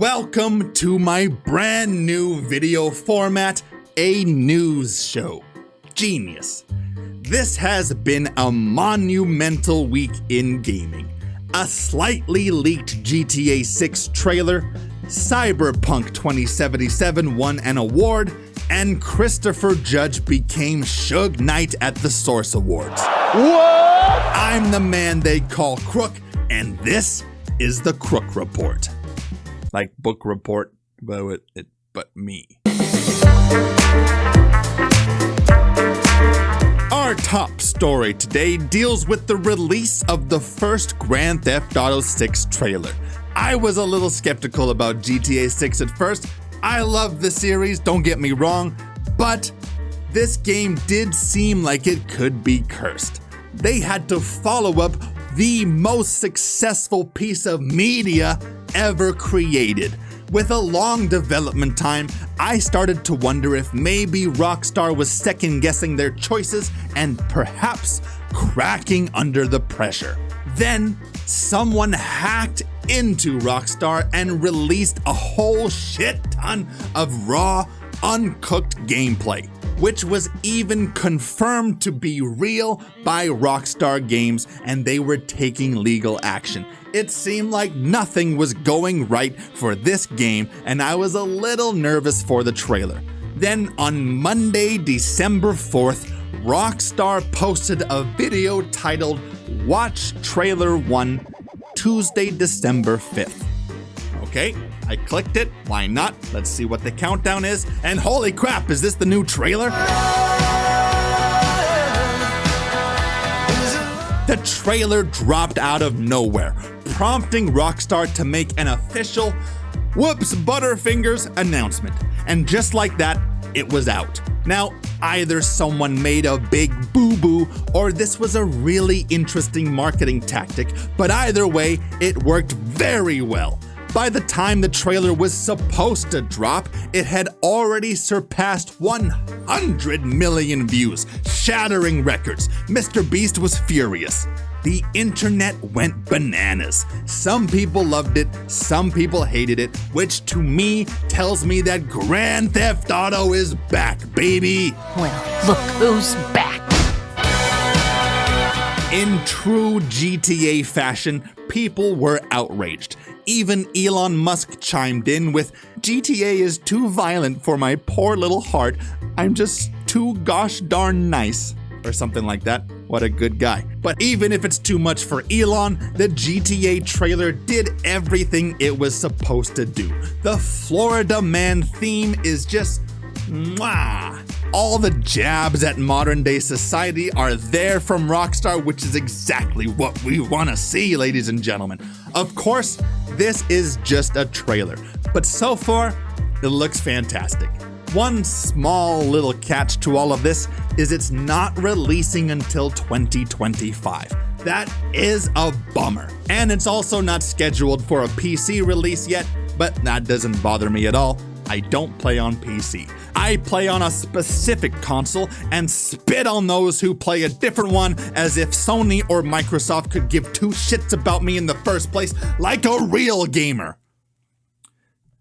Welcome to my brand new video format, a news show. Genius. This has been a monumental week in gaming. A slightly leaked GTA 6 trailer, Cyberpunk 2077 won an award, and Christopher Judge became Suge Knight at the Source Awards. What? I'm the man they call Crook, and this is the Crook Report. Like book report, but me. Our top story today deals with the release of the first Grand Theft Auto 6 trailer. I was a little skeptical about GTA 6 at first. I love the series, don't get me wrong, but this game did seem like it could be cursed. They had to follow up the most successful piece of media ever created. With a long development time, I started to wonder if maybe Rockstar was second-guessing their choices and perhaps cracking under the pressure. Then, someone hacked into Rockstar and released a whole shit ton of raw, uncooked gameplay, which was even confirmed to be real by Rockstar Games, and they were taking legal action. It seemed like nothing was going right for this game, and I was a little nervous for the trailer. Then on Monday, December 4th, Rockstar posted a video titled Watch Trailer 1, Tuesday, December 5th. Okay, I clicked it, why not? Let's see what the countdown is, and holy crap, is this the new trailer? The trailer dropped out of nowhere, prompting Rockstar to make an official whoops Butterfingers announcement. And just like that, it was out. Now, either someone made a big boo-boo or this was a really interesting marketing tactic, but either way, it worked very well. By the time the trailer was supposed to drop, it had already surpassed 100 million views, shattering records. Mr. Beast was furious. The internet went bananas. Some people loved it, some people hated it, which to me tells me that Grand Theft Auto is back, baby. Well, look who's back. In true GTA fashion, people were outraged. Even Elon Musk chimed in with, GTA is too violent for my poor little heart. I'm just too gosh darn nice. Or something like that. What a good guy. But even if it's too much for Elon, the GTA trailer did everything it was supposed to do. The Florida Man theme is just mwah. All the jabs at modern day society are there from Rockstar, which is exactly what we want to see, ladies and gentlemen. Of course, this is just a trailer, but so far, it looks fantastic. One small little catch to all of this is it's not releasing until 2025. That is a bummer. And it's also not scheduled for a PC release yet, but that doesn't bother me at all. I don't play on PC. I play on a specific console and spit on those who play a different one as if Sony or Microsoft could give two shits about me in the first place, like a real gamer.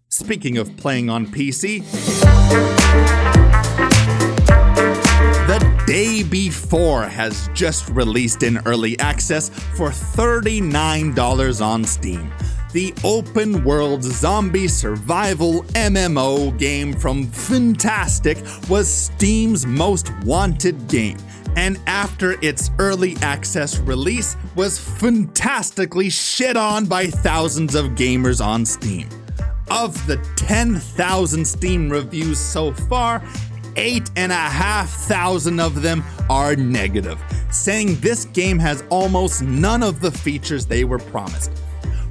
Speaking of playing on PC, The Day Before has just released in early access for $39 on Steam. The open world zombie survival MMO game from Fantastic was Steam's most wanted game, and after its early access release was fantastically shit on by thousands of gamers on Steam. Of the 10,000 Steam reviews so far, 8,500 of them are negative, saying this game has almost none of the features they were promised.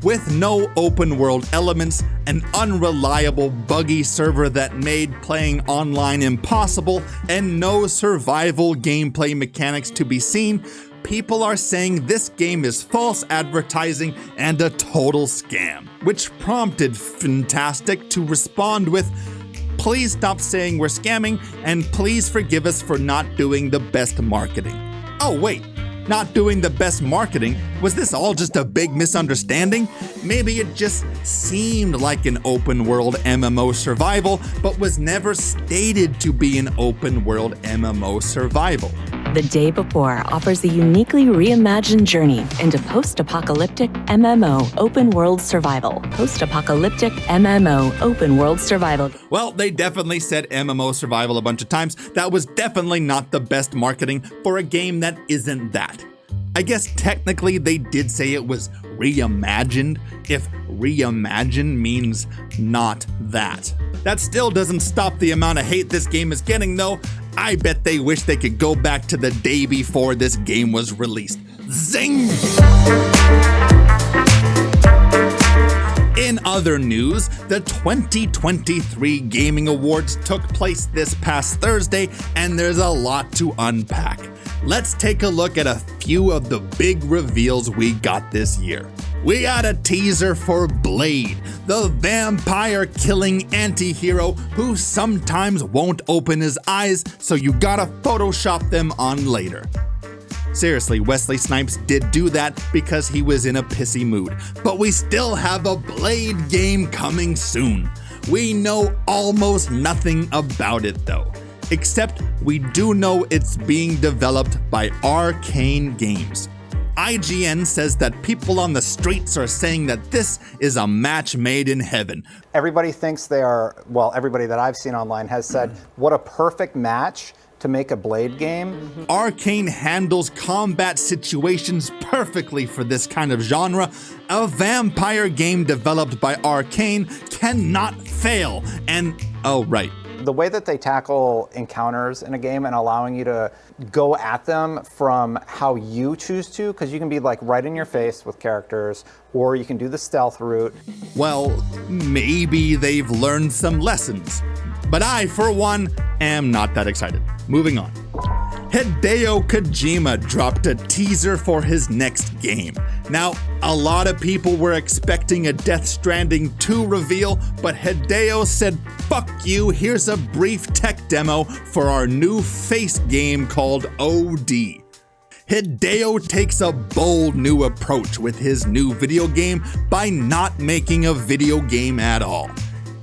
With no open world elements, an unreliable buggy server that made playing online impossible, and no survival gameplay mechanics to be seen, people are saying this game is false advertising and a total scam, which prompted Fantastic to respond with, "Please stop saying we're scamming, and please forgive us for not doing the best marketing." Oh wait, not doing the best marketing? Was this all just a big misunderstanding? Maybe it just seemed like an open world MMO survival, but was never stated to be an open world MMO survival. The Day Before offers a uniquely reimagined journey into post-apocalyptic MMO open world survival. Post-apocalyptic MMO open world survival. Well, they definitely said MMO survival a bunch of times. That was definitely not the best marketing for a game that isn't that. I guess technically they did say it was reimagined, if reimagine means not that. That still doesn't stop the amount of hate this game is getting though. I bet they wish they could go back to the day before this game was released. Zing! In other news, the 2023 Gaming Awards took place this past Thursday, and there's a lot to unpack. Let's take a look at a few of the big reveals we got this year. We got a teaser for Blade, the vampire-killing anti-hero who sometimes won't open his eyes, so you gotta Photoshop them on later. Seriously, Wesley Snipes did do that because he was in a pissy mood. But we still have a Blade game coming soon. We know almost nothing about it though. Except we do know it's being developed by Arcane Games. IGN says that people on the streets are saying that this is a match made in heaven. Everybody thinks they are, well, everybody that I've seen online has said, what a perfect match to make a Blade game. Arcane handles combat situations perfectly for this kind of genre. A vampire game developed by Arcane cannot fail. And, oh right. The way that they tackle encounters in a game and allowing you to go at them from how you choose to, because you can be like right in your face with characters, or you can do the stealth route. Well, maybe they've learned some lessons. But I, for one, am not that excited. Moving on. Hideo Kojima dropped a teaser for his next game. Now, a lot of people were expecting a Death Stranding 2 reveal, but Hideo said, fuck you, here's a brief tech demo for our new face game called OD. Hideo takes a bold new approach with his new video game by not making a video game at all.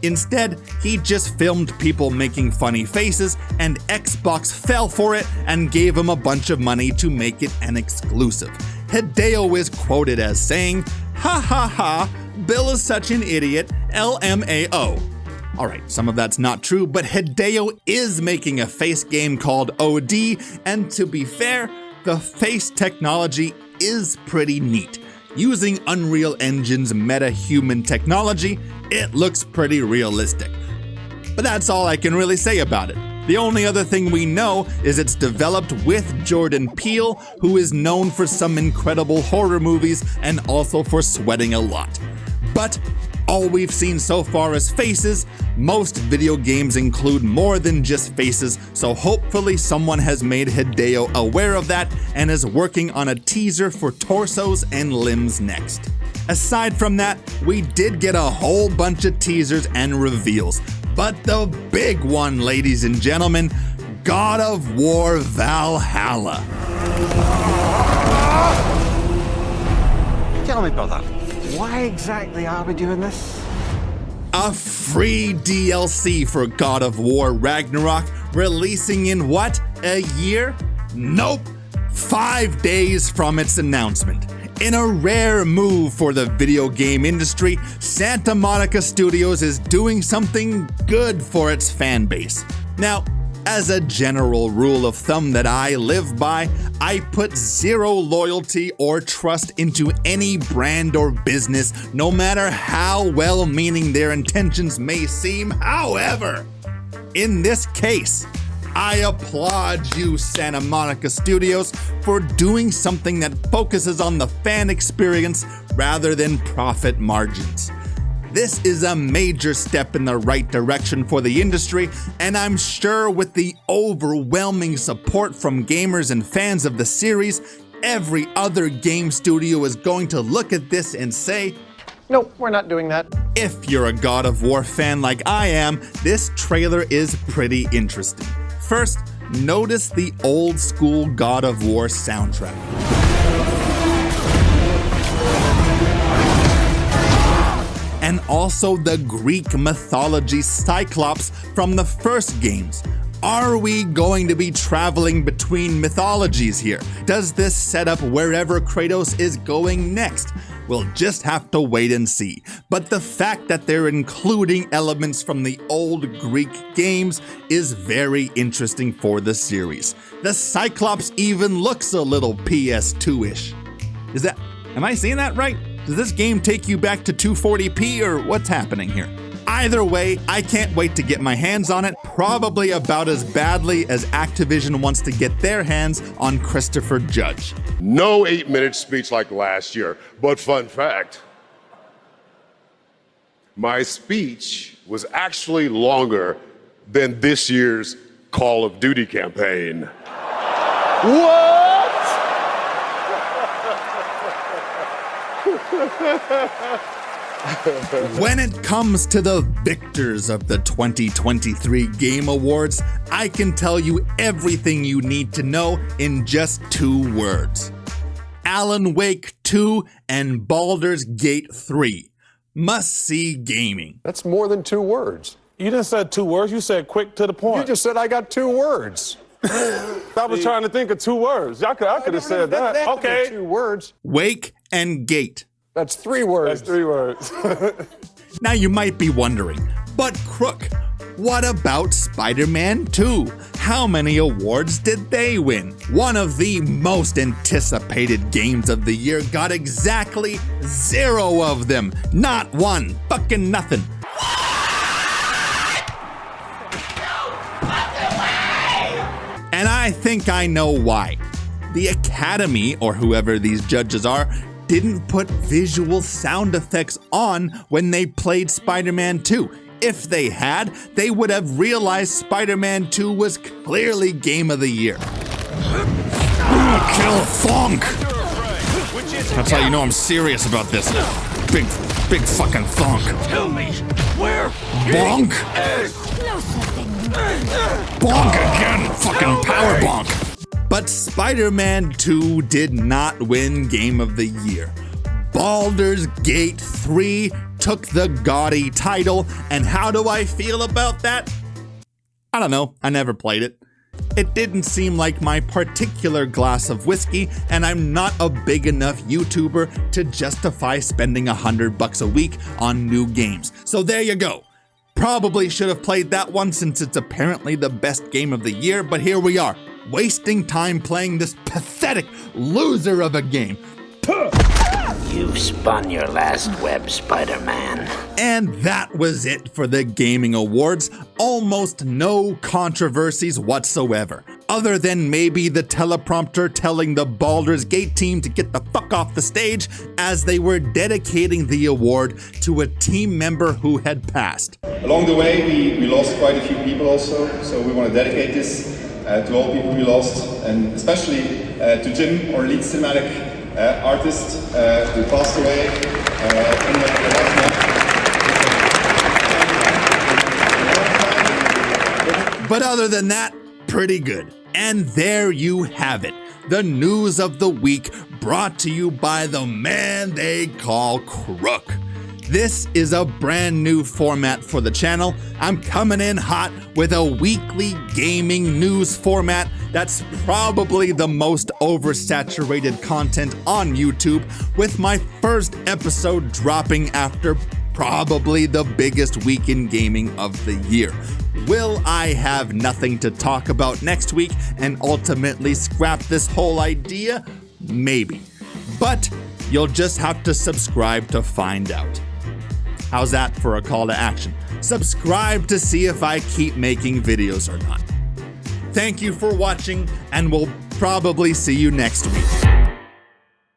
Instead, he just filmed people making funny faces, and Xbox fell for it and gave him a bunch of money to make it an exclusive. Hideo is quoted as saying, "Ha ha ha, Bill is such an idiot, LMAO." Alright, some of that's not true, but Hideo is making a face game called OD, and to be fair, the face technology is pretty neat. Using Unreal Engine's meta-human technology, it looks pretty realistic. But that's all I can really say about it. The only other thing we know is it's developed with Jordan Peele, who is known for some incredible horror movies and also for sweating a lot. But all we've seen so far is faces. Most video games include more than just faces, so hopefully someone has made Hideo aware of that and is working on a teaser for torsos and limbs next. Aside from that, we did get a whole bunch of teasers and reveals, but the big one, ladies and gentlemen, God of War Valhalla. Tell me, brother, why exactly are we doing this? A free DLC for God of War Ragnarok, releasing in what, a year? Nope, 5 days from its announcement. In a rare move for the video game industry, Santa Monica Studios is doing something good for its fan base. Now, as a general rule of thumb that I live by, I put zero loyalty or trust into any brand or business, no matter how well-meaning their intentions may seem. However, in this case, I applaud you, Santa Monica Studios, for doing something that focuses on the fan experience rather than profit margins. This is a major step in the right direction for the industry, and I'm sure with the overwhelming support from gamers and fans of the series, every other game studio is going to look at this and say, Nope, we're not doing that. if you're a God of War fan like I am, this trailer is pretty interesting. First, notice the old school God of War soundtrack. and also the Greek mythology Cyclops from the first games. Are we going to be traveling between mythologies here? Does this set up wherever Kratos is going next? We'll just have to wait and see. But the fact that they're including elements from the old Greek games is very interesting for the series. The Cyclops even looks a little PS2-ish. Am I seeing that right? Does this game take you back to 240p or what's happening here? Either way, I can't wait to get my hands on it, probably about as badly as Activision wants to get their hands on Christopher Judge. No 8-minute speech like last year, but fun fact, my speech was actually longer than this year's Call of Duty campaign. What? When it comes to the victors of the 2023 Game Awards, I can tell you everything you need to know in just 2 words. Alan Wake 2 and Baldur's Gate 3. Must-see gaming. That's more than 2 words. You didn't say 2 words, you said quick to the point. You just said I got 2 words. I was trying to think of 2 words. I could have said that. Okay. 2 words. Wake and Gate. That's 3 words. That's 3 words. Now you might be wondering, but Crook, what about Spider-Man 2? How many awards did they win? One of the most anticipated games of the year got exactly 0 of them. Not one, fucking nothing. And I think I know why. The Academy, or whoever these judges are, didn't put visual sound effects on when they played Spider-Man 2. If they had, they would have realized Spider-Man 2 was clearly Game of the Year. Kill Thunk! That's how you know I'm serious about this. Big fucking thunk. Tell me where Bonk? No something. Bonk again! Fucking power bonk! But Spider-Man 2 did not win Game of the Year. Baldur's Gate 3 took the GOTY title, and how do I feel about that? I don't know, I never played it. It didn't seem like my particular glass of whiskey, and I'm not a big enough YouTuber to justify spending $100 a week on new games. So there you go. Probably should have played that one since it's apparently the best game of the year, but here we are, wasting time playing this pathetic loser of a game. You've spun your last web, Spider-Man. And that was it for the Gaming Awards. Almost no controversies whatsoever, other than maybe the teleprompter telling the Baldur's Gate team to get the fuck off the stage as they were dedicating the award to a team member who had passed. Along the way, we lost quite a few people also, so we want to dedicate this to all people we lost, and especially to Jim, our lead cinematic artist, who passed away in the last month. But other than that, pretty good. And there you have it. The news of the week brought to you by the man they call Crook. This is a brand new format for the channel. I'm coming in hot with a weekly gaming news format that's probably the most oversaturated content on YouTube, with my first episode dropping after probably the biggest week in gaming of the year. Will I have nothing to talk about next week and ultimately scrap this whole idea? Maybe. But you'll just have to subscribe to find out. How's that for a call to action? Subscribe to see if I keep making videos or not. Thank you for watching, and we'll probably see you next week.